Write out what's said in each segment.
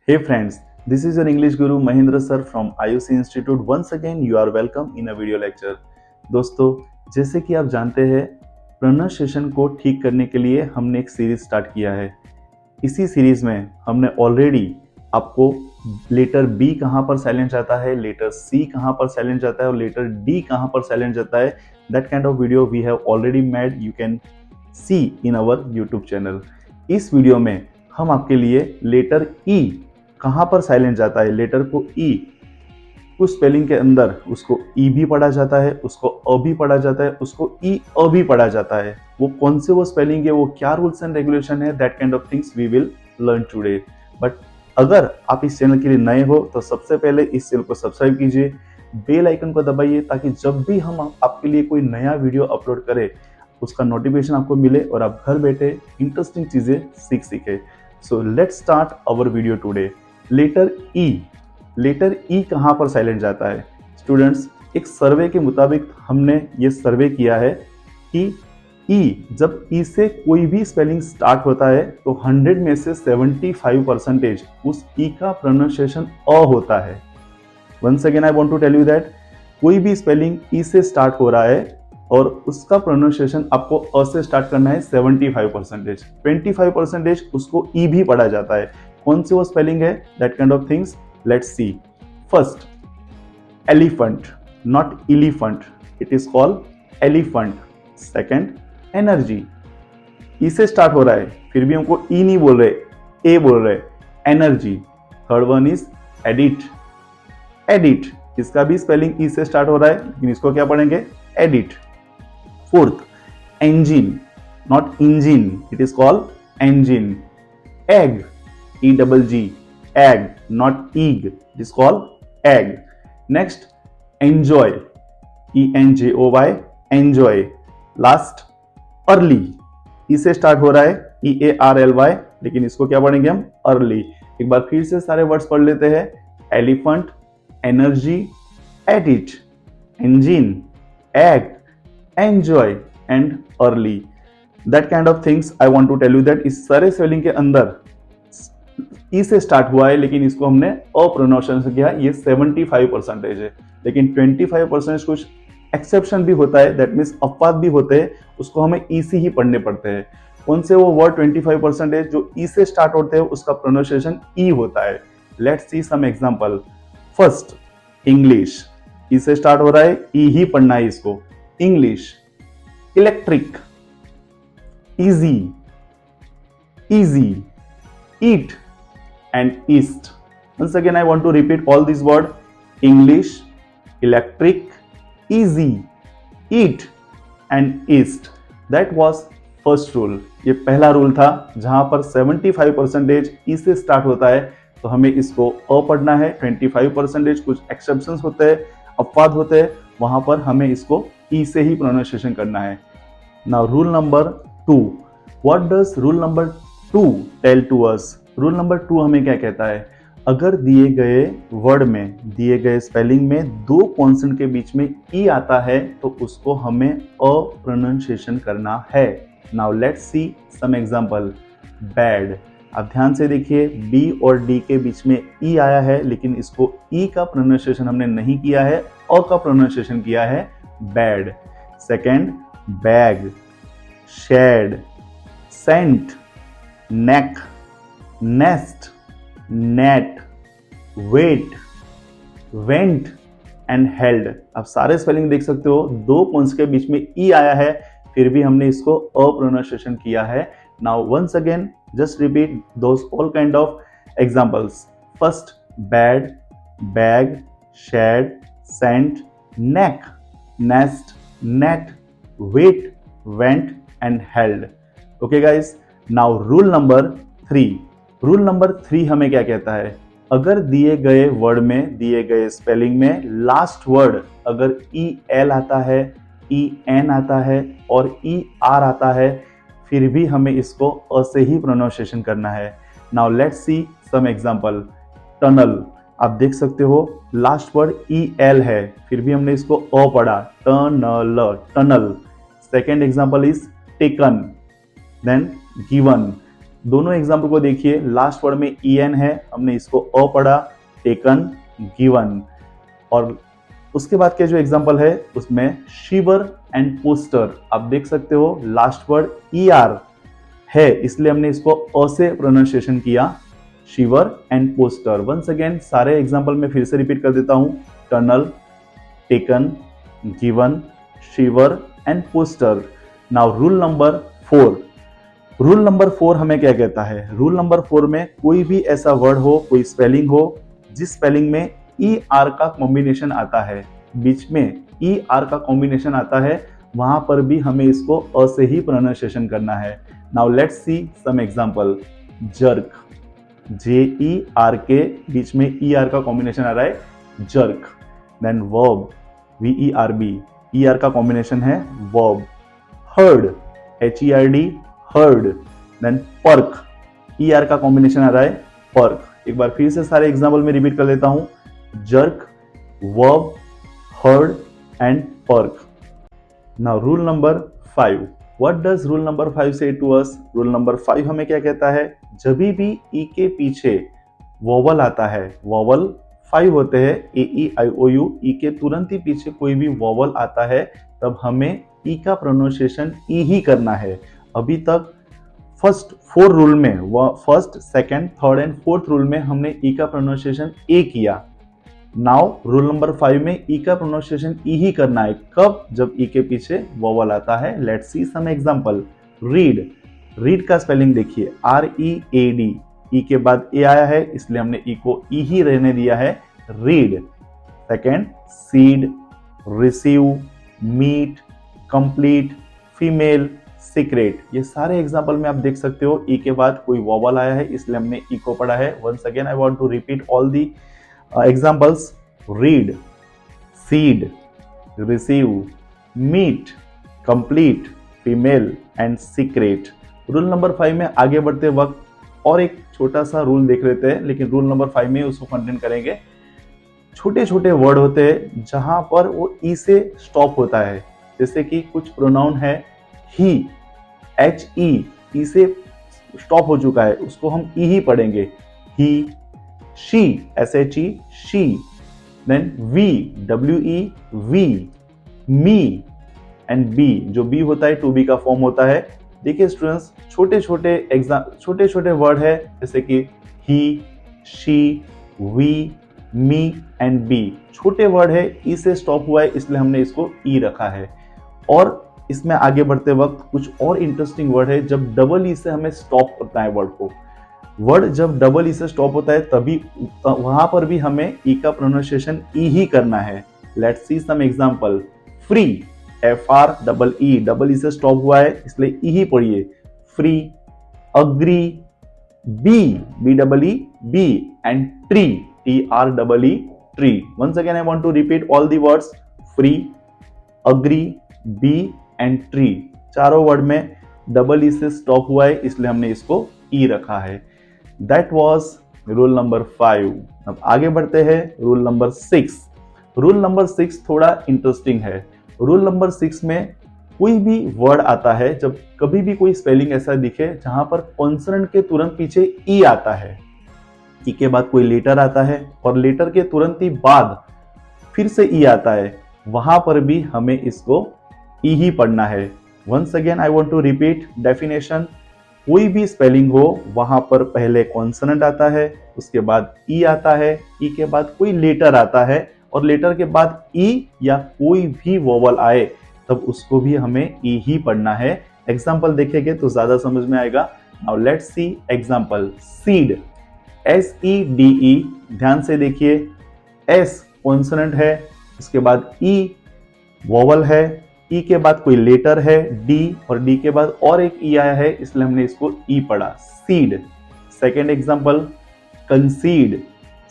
Hey friends, this is your English guru Mahindra sir from IUC Institute. Once again, you are welcome in a video lecture. दोस्तों, जैसे कि आप जानते हैं, pronunciation को ठीक करने के लिए हमने एक सीरीज स्टार्ट किया है. इसी सीरीज में हमने ऑलरेडी आपको लेटर बी कहाँ पर साइलेंट जाता है, लेटर सी कहाँ पर साइलेंट जाता है और लेटर डी कहाँ पर साइलेंट जाता है, that kind of video we have already made. You can see in our YouTube channel. इस वीडियो में हम आपके लिए लेटर ई कहाँ पर साइलेंट जाता है, लेटर को ई उस स्पेलिंग के अंदर उसको ई भी पढ़ा जाता है, उसको अ भी पढ़ा जाता है, उसको ई अ भी पढ़ा जाता है. वो कौन से वो स्पेलिंग है, वो क्या रूल्स एंड रेगुलेशन है, that kind of things we will learn today. But अगर आप इस चैनल के लिए नए हो तो सबसे पहले इस चैनल को सब्सक्राइब कीजिए, बेल आइकन को दबाइए ताकि जब भी हम आपके लिए कोई नया वीडियो अपलोड करें उसका नोटिफिकेशन आपको मिले और आप घर बैठे इंटरेस्टिंग चीजें सीख सके. So let's start our video today. Letter E कहाँ पर साइलेंट जाता है स्टूडेंट्स? एक सर्वे के मुताबिक हमने ये सर्वे किया है कि ई जब ई से कोई भी स्पेलिंग स्टार्ट होता है तो 100 में से 75% उस ई का प्रोनाउंसिएशन अ होता है. Once again I want to tell you that कोई भी स्पेलिंग ई से स्टार्ट हो रहा है और उसका प्रोनाउंसिएशन आपको अ से स्टार्ट करना है 75%. 25% उसको ई भी पढ़ा जाता है. कौन सी वो स्पेलिंग है, that kind of things let's see. First, elephant, not elephant, it is called elephant. Second, energy, E से स्टार्ट हो रहा है फिर भी हमको ई नहीं बोल रहे, ए बोल रहे, energy. Third one is edit. Edit, इसका भी स्पेलिंग ई से स्टार्ट हो रहा है लेकिन इसको क्या पढ़ेंगे, edit. Fourth, engine, not engine, it is called engine. Egg, E-double-G, egg, not egg, it is called egg. Next, enjoy, E-N-J-O-Y, enjoy. Last, early, E से स्टार्ट हो रहा है, E-A-R-L-Y, लेकिन इसको क्या पढ़ेंगे हम, early. एक बार फिर से सारे वर्ड्स पढ़ लेते हैं. Elephant, energy, edit, engine, egg, enjoy and early. That kind of things I want to tell you that इस सारे स्पेलिंग के अंदर ई से स्टार्ट हुआ है लेकिन इसको हमने अप्रोनाउंसिएशन किया, ये 75% है. लेकिन 25% कुछ एक्सेप्शन भी होता है, दैट मीन्स अपवाद भी होते हैं, उसको हमें ई से ही पढ़ने पड़ते हैं. कौन से वो वर्ड 25% जो ई से स्टार्ट होते हैं उसका प्रोनाउंसिएशन ई होता है. Let's see some example. First, English, E से स्टार्ट हो रहा है, ई ही पढ़ना है इसको. English. Electric, easy, easy, eat and east. Once again I want to repeat all these words: English, electric, easy, eat and east. That was first rule. ये पहला रूल था जहां पर 75% ई से स्टार्ट होता है तो हमें इसको अ पढ़ना है. 25% कुछ एक्सेप्शंस होते हैं, अपवाद होते हैं, वहां पर हमें इसको ई से ही प्रोनाउंसिएशन करना है. Now rule number 2. What does rule number 2 tell to us? Rule number 2 हमें क्या कहता है? अगर दिए गए वर्ड में, दिए गए स्पेलिंग में दो कॉन्सोनेंट के बीच में ई आता है तो उसको हमें अ प्रोनाउंसिएशन करना है. Now let's see some example. Bad, आप ध्यान से देखिए, बी और डी के बीच में ई आया है लेकिन इसको ई का प्रोनाउंसिएशन हमने नहीं किया है, अ का प्रोनाउंसिएशन किया है, bad. Second, bag, shed, sent, neck, nest, net, wet, went and held. आप सारे स्पेलिंग देख सकते हो, दो कॉन्स के बीच में ई आया है फिर भी हमने इसको अ प्रोनाउंसिएशन किया है. Now once again just repeat those all kind of examples. First, bad, bag, shed, sent, neck, nest, net, wait, went and held. Okay guys, now rule number 3. Rule number 3 हमें क्या कहता है? अगर दिए गए वर्ड में, दिए गए स्पेलिंग में लास्ट वर्ड अगर ई एल आता है, ई एन आता है और ई आर आता है फिर भी हमें इसको अ से ही प्रोनाउंसिएशन करना है. Now let's see some example. Tunnel, आप देख सकते हो लास्ट वर्ड ई एल है फिर भी हमने इसको अ पढ़ा, tunnel, tunnel. Second example is taken, then given. दोनों एग्जाम्पल को देखिए, लास्ट वर्ड में en है, हमने इसको अ पढ़ा, टेकन, गिवन। और उसके बाद के जो एग्जाम्पल है उसमें शिवर एंड पोस्टर, आप देख सकते हो लास्ट वर्ड er है, इसलिए हमने इसको अ से प्रोनाउंसिएशन किया, shiver and poster. Once again सारे एग्जाम्पल में फिर से रिपीट कर देता हूं, tunnel, taken, given, shiver and poster. Now rule number 4। Rule number 4 हमें क्या कहता है? रूल नंबर 4 में कोई भी ऐसा वर्ड हो, कोई स्पेलिंग हो जिस स्पेलिंग में ई आर का कॉम्बिनेशन आता है, बीच में ई आर का कॉम्बिनेशन आता है, वहां पर भी हमें इसको अ से ही प्रोनाउंसिएशन करना है। Now let's see some example. Jerk, JER के बीच में ER का कॉम्बिनेशन आ रहा है, jerk. Then verb, VERB, ER का कॉम्बिनेशन है verb. Herd, HERD, herd. Then perk, ER का कॉम्बिनेशन आ रहा है पर्क। एक बार फिर से सारे एग्जाम्पल में रिपीट कर लेता हूं, jerk, verb, herd and perk. Now rule number 5। What does rule number 5 say to us? Rule number 5 हमें क्या कहता है? जब भी ई के पीछे वोवल आता है, वोवल 5 होते हैं, AEIOU, ई के तुरंत ही पीछे कोई भी वोवल आता है, तब हमें ई का प्रोनाउंसिएशन ई ही करना है। अभी तक फर्स्ट 4 रूल में, first, second, third and fourth rule में हमने ई का प्रोनाउंसिएशन ए किया। नाउ रूल नंबर 5 में ई का प्रोनाउंसिएशन ई ही करना है। कब? जब ई के पीछे वोवल आता है। Let's see some example. Read, read का स्पेलिंग देखिए, READ, ई के बाद ए आया है, इसलिए हमने ई को ई ही रहने दिया है, read. Second, seed, receive, meet, complete, female, secret. ये सारे एग्जांपल में आप देख सकते हो ई के बाद कोई वोवल आया है, इसलिए हमने ई को पढ़ा है। Once again I want to repeat all the examples: read, seed, receive, meet, complete, female and secret। रूल नंबर 5 में आगे बढ़ते वक्त और एक छोटा सा रूल देख लेते हैं, लेकिन रूल नंबर 5 में उसको कंटेन करेंगे। छोटे छोटे वर्ड होते हैं जहां पर वो ई से स्टॉप होता है, जैसे कि कुछ प्रोनाउन है ही, HE, ई से स्टॉप हो चुका है, उसको हम ई ही पढ़ेंगे, ही, she, SHE, she। then we, WE, we, me and be, जो be होता है टू बी का फॉर्म होता है। देखिए स्टूडेंट्स, छोटे छोटे वर्ड है, जैसे कि he, she, we, me and be, छोटे वर्ड है, ई से स्टॉप हुआ है, इसलिए हमने इसको ई रखा है। और इसमें आगे बढ़ते वक्त कुछ और इंटरेस्टिंग वर्ड है, जब डबल ई से हमें स्टॉप करना है वर्ड को। वर्ड जब डबल ई से स्टॉप होता है तभी वहां पर भी हमें ई का प्रोनाउंसिएशन ई ही करना है। Let's see some example. Free, FREE, double E से स्टॉप हुआ है, इसलिए ई ही पढ़िए, free. Agree, BEE and tree, TREE, tree. Once again I want to repeat all the words, free, agree, bee and tree. चारों word में double E से stop हुआ है, इसलिए हमने इसको ई रखा है। That was rule number 5। अब आगे बढ़ते हैं रूल नंबर 6। रूल नंबर 6 थोड़ा इंटरेस्टिंग है। रूल नंबर 6 में कोई भी वर्ड आता है, जब कभी भी कोई स्पेलिंग ऐसा दिखे जहां पर कॉन्सोनेंट के तुरंत पीछे ई आता है, ई के बाद कोई लेटर आता है और लेटर के तुरंत ही बाद फिर से ई आता है, वहां पर भी हमें इसको ई ही पढ़ना है। Once again I want to repeat definition. कोई भी स्पेलिंग हो, वहां पर पहले कॉन्सोनेंट आता है, उसके बाद ई आता है, ई के बाद कोई लेटर आता है और लेटर के बाद ई या कोई भी वोवल आए, तब उसको भी हमें ई ही पढ़ना है। एग्जाम्पल देखेंगे तो ज्यादा समझ में आएगा। Now let's C example. Seed, SEDE, ध्यान से देखिए, एस कॉन्सोनेंट है, उसके बाद ई वोवल है, ई के बाद कोई लेटर है डी, और डी के बाद और एक ई आया है, इसलिए हमने इसको ई पढ़ा, seed. Second example, कंसीड,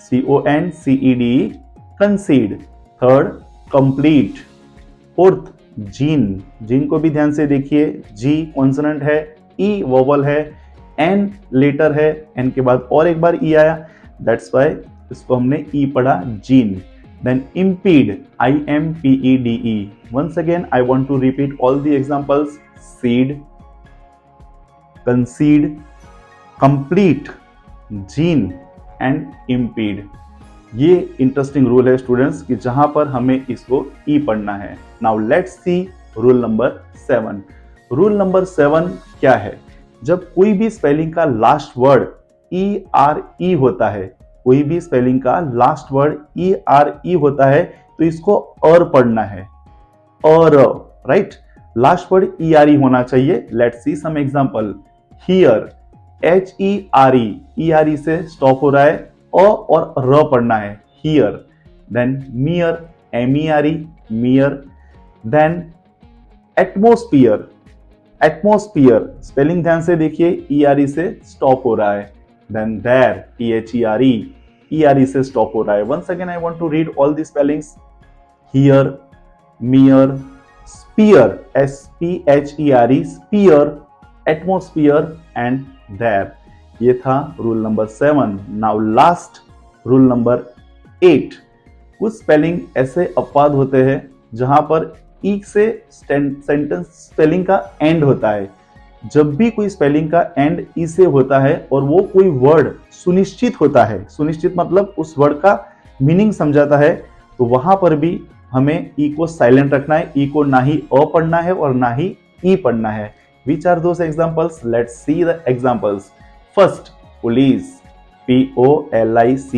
CONCED, कंसीड। Third, complete. Fourth, gene, gene को भी ध्यान से देखिए, जी कॉन्सोनेंट है, ई वोवल है, एन लेटर है, एन के बाद और एक बार ई आया, दैट्स वाई इसको हमने ई पढ़ा, gene. Then impede, IMPEDE. Once again, I want to repeat all the examples: seed, concede, complete, gene and impede. ये इंटरेस्टिंग रूल है स्टूडेंट्स कि जहां पर हमें इसको ई पढ़ना है। Now let's C rule number 7। Rule number 7 क्या है? जब कोई भी स्पेलिंग का लास्ट वर्ड ई आर ई होता है, कोई भी स्पेलिंग का लास्ट वर्ड ई आर ई होता है तो इसको और पढ़ना है, और राइट, लास्ट वर्ड ई आर ई होना चाहिए। Let's see some example. Here, H E R E से स्टॉप हो रहा है, और र पढ़ना है, here. Then mere, M E R E, mere. Then atmosphere, atmosphere spelling ध्यान से देखिए, ई आर ई से स्टॉप हो रहा है। Then there, T H E R E से स्टॉप हो रहा है। Once again I want to read all the spellings. Here, mere, spear, S P H E R E, spear, atmosphere and there. ये था rule number 7। नाउ last rule number 8। कुछ spelling ऐसे अपवाद होते हैं जहां पर ई से सेंटेंस स्पेलिंग का एंड होता है। जब भी कोई स्पेलिंग का एंड ई से होता है और वो कोई वर्ड सुनिश्चित होता है, सुनिश्चित मतलब उस वर्ड का मीनिंग समझाता है, तो वहां पर भी हमें ई को साइलेंट रखना है। ई को ना ही अ पढ़ना है और ना ही ई पढ़ना है। Which are those examples? Let's see the examples. First, police, POLICE।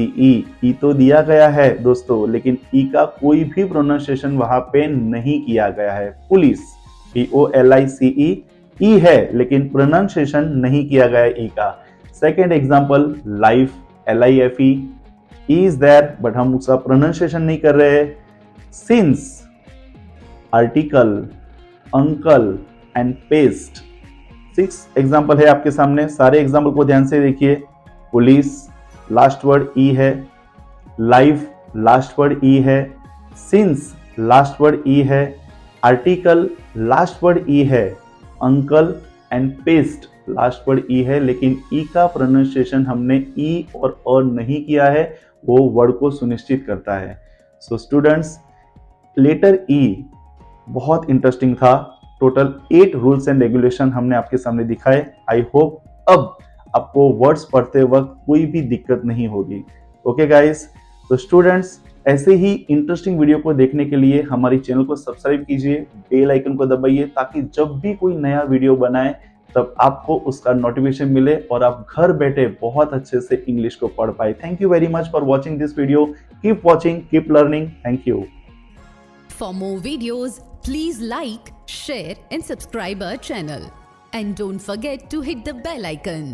ई तो दिया गया है दोस्तों, लेकिन ई का कोई भी प्रोनाउंसिएशन वहां पे नहीं किया गया है। पुलिस, POLICE, ई है लेकिन प्रोनाउंसिएशन नहीं किया गया है ई का। Second example, life, LIFE, E is there but हम उसका प्रोनाउंसिएशन नहीं कर रहे हैं। Since, article, uncle and paste. 6 example है आपके सामने, सारे एग्जाम्पल को ध्यान से देखिए। पुलिस, लास्ट वर्ड ई है। लाइफ, लास्ट वर्ड ई है। सिंस, लास्ट वर्ड ई है। आर्टिकल, लास्ट वर्ड ई है। Uncle and paste, last word ई है, लेकिन ई का प्रोनाउंसिएशन हमने ई और अ नहीं किया है, वो वर्ड को सुनिश्चित करता है। सो स्टूडेंट्स, लेटर ई बहुत इंटरेस्टिंग था। टोटल 8 रूल्स एंड रेगुलेशन हमने आपके सामने दिखाए। आई होप अब आपको वर्ड्स पढ़ते वक्त कोई भी दिक्कत नहीं होगी। ओके गाइस, तो स्टूडेंट्स, ऐसे ही इंटरेस्टिंग वीडियो को देखने के लिए हमारी चैनल को सब्सक्राइब कीजिए, बेल आइकन को दबाइए, ताकि जब भी कोई नया वीडियो बनाए तब आपको उसका नोटिफिकेशन मिले और आप घर बैठे बहुत अच्छे से इंग्लिश को पढ़ पाए। Thank you very much for watching this video. Keep watching, keep learning. Thank you. For more videos, please like, share and subscribe our channel. And don't forget to hit the bell icon.